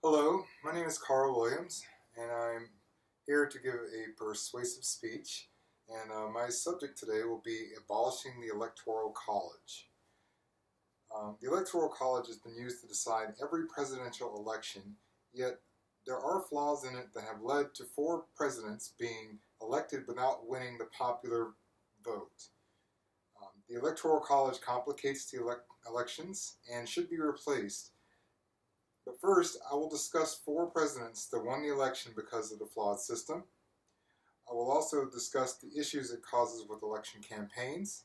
Hello, my name is Carl Williams, and I'm here to give a persuasive speech. And my subject today will be abolishing the Electoral College. The Electoral College has been used to decide every presidential election, yet there are flaws in it that have led to 4 presidents being elected without winning the popular vote. The Electoral College complicates the elections and should be replaced. But first, I will discuss 4 presidents that won the election because of the flawed system. I will also discuss the issues it causes with election campaigns,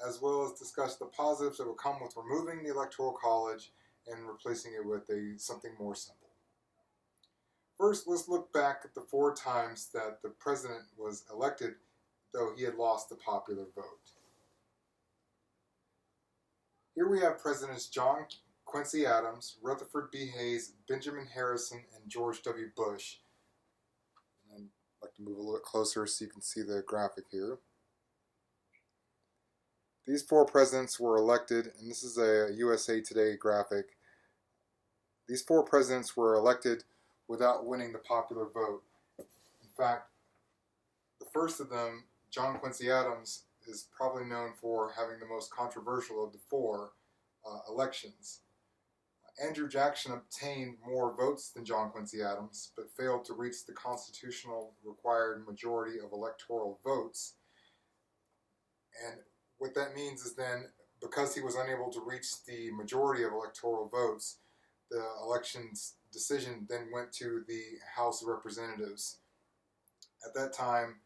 as well as discuss the positives that will come with removing the Electoral College and replacing it with something more simple. First, let's look back at the 4 times that the president was elected, though he had lost the popular vote. Here we have Presidents John Quincy Adams, Rutherford B. Hayes, Benjamin Harrison, and George W. Bush. And I'd like to move a little closer so you can see the graphic here. These 4 presidents were elected, and this is a USA Today graphic. These 4 presidents were elected without winning the popular vote. In fact, the first of them, John Quincy Adams, is probably known for having the most controversial of the 4 elections. Andrew Jackson obtained more votes than John Quincy Adams, but failed to reach the constitutional required majority of electoral votes. And what that means is then, because he was unable to reach the majority of electoral votes, the election's decision then went to the House of Representatives. At that time,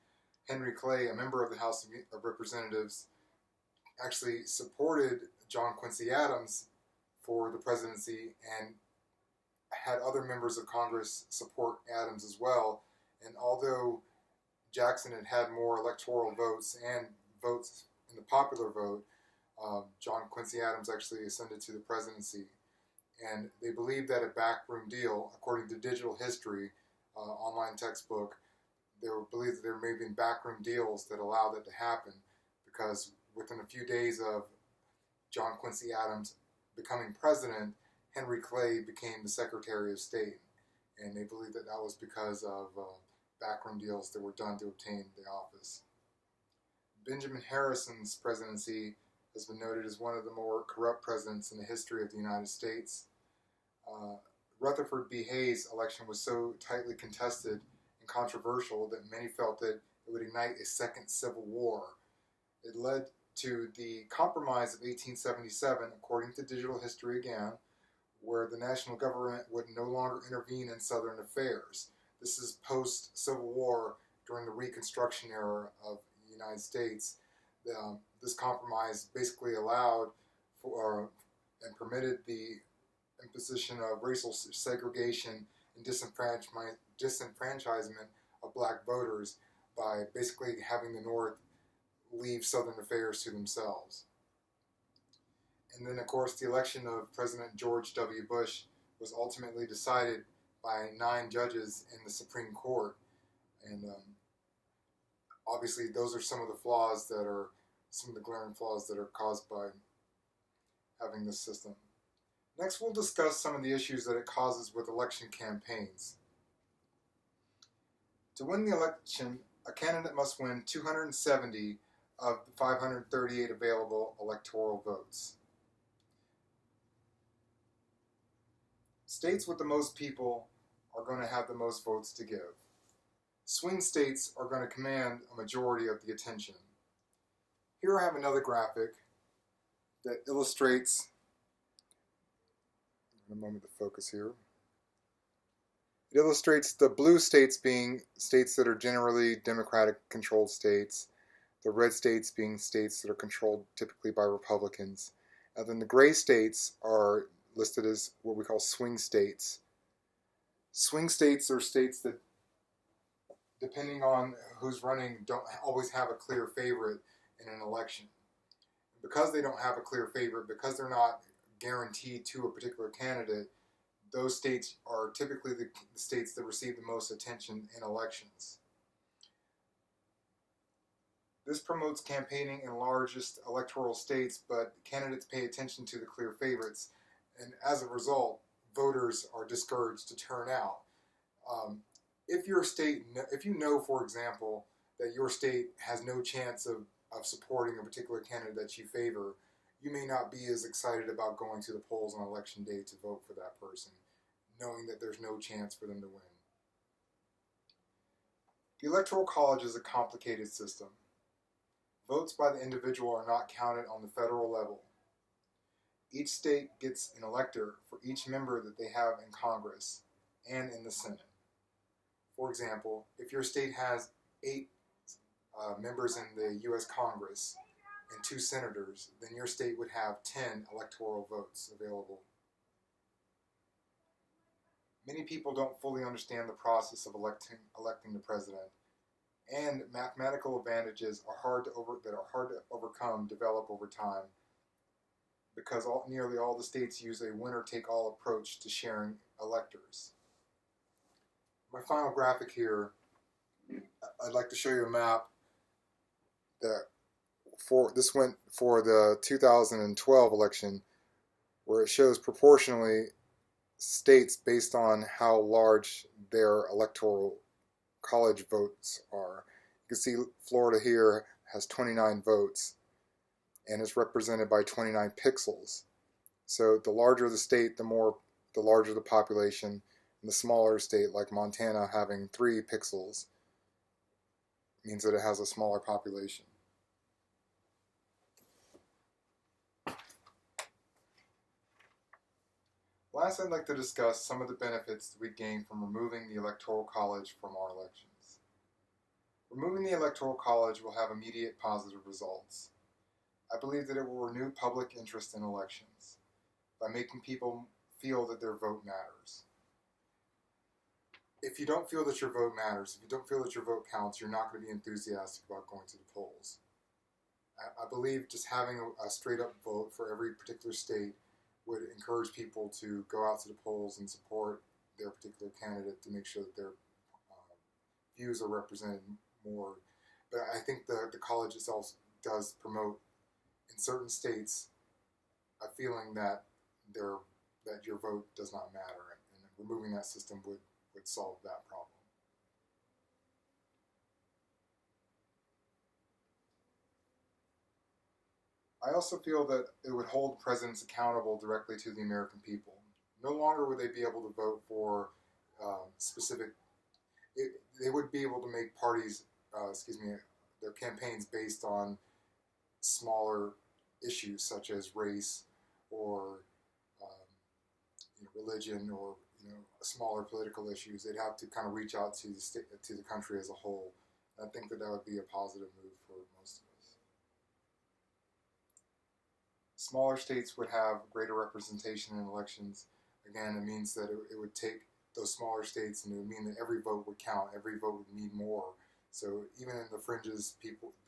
Henry Clay, a member of the House of Representatives, actually supported John Quincy Adams for the presidency and had other members of Congress support Adams as well. And although Jackson had more electoral votes and votes in the popular vote, John Quincy Adams actually ascended to the presidency. And they believe that a backroom deal, according to Digital History, online textbook, they believe that there may have been backroom deals that allowed that to happen, because within a few days of John Quincy Adams becoming president, Henry Clay became the Secretary of State, and they believe that that was because of backroom deals that were done to obtain the office. Benjamin Harrison's presidency has been noted as one of the more corrupt presidents in the history of the United States. Rutherford B. Hayes' election was so tightly contested and controversial that many felt that it would ignite a second civil war. It led to the Compromise of 1877, according to Digital History again, where the national government would no longer intervene in Southern affairs. This is post-Civil War, during the Reconstruction era of the United States. This compromise basically allowed for and permitted the imposition of racial segregation and disenfranchisement of black voters by basically having the North leave Southern affairs to themselves. And then, of course, the election of President George W. Bush was ultimately decided by 9 judges in the Supreme Court. And obviously, those are some of the glaring flaws that are caused by having this system. Next, we'll discuss some of the issues that it causes with election campaigns. To win the election, a candidate must win 270 of the 538 available electoral votes. States with the most people are going to have the most votes to give. Swing states are going to command a majority of the attention. Here I have another graphic that illustrates, in a moment to focus here, it illustrates the blue states being states that are generally Democratic-controlled states, the red states being states that are controlled typically by Republicans, and then the gray states are listed as what we call swing states. Swing states are states that, depending on who's running, don't always have a clear favorite in an election. Because they don't have a clear favorite, because they're not guaranteed to a particular candidate, those states are typically the states that receive the most attention in elections. This promotes campaigning in largest electoral states, but candidates pay attention to the clear favorites, and as a result, voters are discouraged to turn out. If your state, if you know, for example, that your state has no chance of supporting a particular candidate that you favor, you may not be as excited about going to the polls on election day to vote for that person, knowing that there's no chance for them to win. The Electoral College is a complicated system. Votes by the individual are not counted on the federal level. Each state gets an elector for each member that they have in Congress and in the Senate. For example, if your state has 8 members in the U.S. Congress and 2 senators, then your state would have 10 electoral votes available. Many people don't fully understand the process of electing the president, and mathematical advantages are hard to overcome develop over time, because nearly all the states use a winner-take-all approach to sharing electors. My final graphic here, I'd like to show you a map that this went for the 2012 election, where it shows proportionally states based on how large their electoral college votes are. You can see Florida here has 29 votes and is represented by 29 pixels. So the larger the state, the larger the population, and the smaller state like Montana having 3 pixels means that it has a smaller population. Last, I'd like to discuss some of the benefits that we gain from removing the Electoral College from our elections. Removing the Electoral College will have immediate positive results. I believe that it will renew public interest in elections by making people feel that their vote matters. If you don't feel that your vote matters, if you don't feel that your vote counts, you're not going to be enthusiastic about going to the polls. I believe just having a straight-up vote for every particular state would encourage people to go out to the polls and support their particular candidate to make sure that their views are represented more. But I think the college itself does promote, in certain states, a feeling that your vote does not matter, and removing that system would solve that problem. I also feel that it would hold presidents accountable directly to the American people. No longer would they be able to vote for they would be able to make their campaigns based on smaller issues such as race or religion or smaller political issues. They'd have to kind of reach out to the country as a whole. And I think that would be a positive move for most of us. Smaller states would have greater representation in elections. Again, it means that it would take those smaller states, and it would mean that every vote would count. Every vote would mean more. So even in the fringes,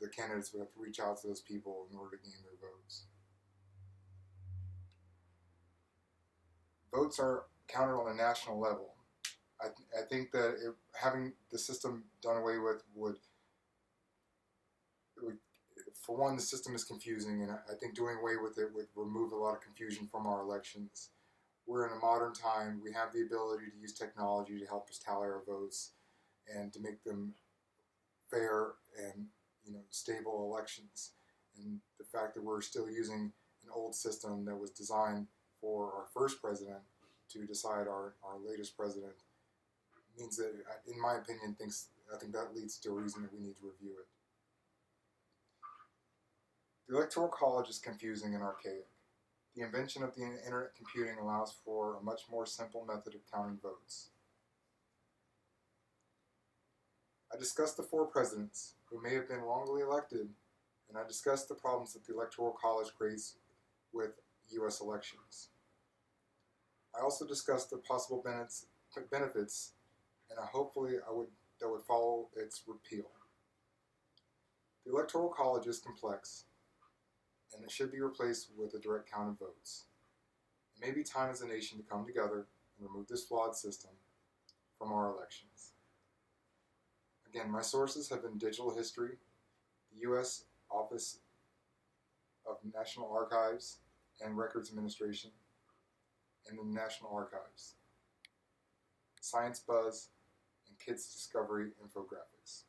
the candidates would have to reach out to those people in order to gain their votes. Votes are counted on a national level. I think that having the system done away with would, for one, the system is confusing, and I think doing away with it would remove a lot of confusion from our elections. We're in a modern time. We have the ability to use technology to help us tally our votes and to make them fair and stable elections. And the fact that we're still using an old system that was designed for our first president to decide our latest president means that, in my opinion, I think that leads to a reason that we need to review it. The Electoral College is confusing and archaic. The invention of the internet computing allows for a much more simple method of counting votes. I discussed the 4 presidents who may have been wrongly elected, and I discussed the problems that the Electoral College creates with U.S. elections. I also discussed the possible benefits, and hopefully that would follow its repeal. The Electoral College is complex, and it should be replaced with a direct count of votes. It may be time as a nation to come together and remove this flawed system from our elections. Again, my sources have been Digital History, the U.S. Office of National Archives and Records Administration, in the National Archives. Science Buzz and Kids Discovery Infographics.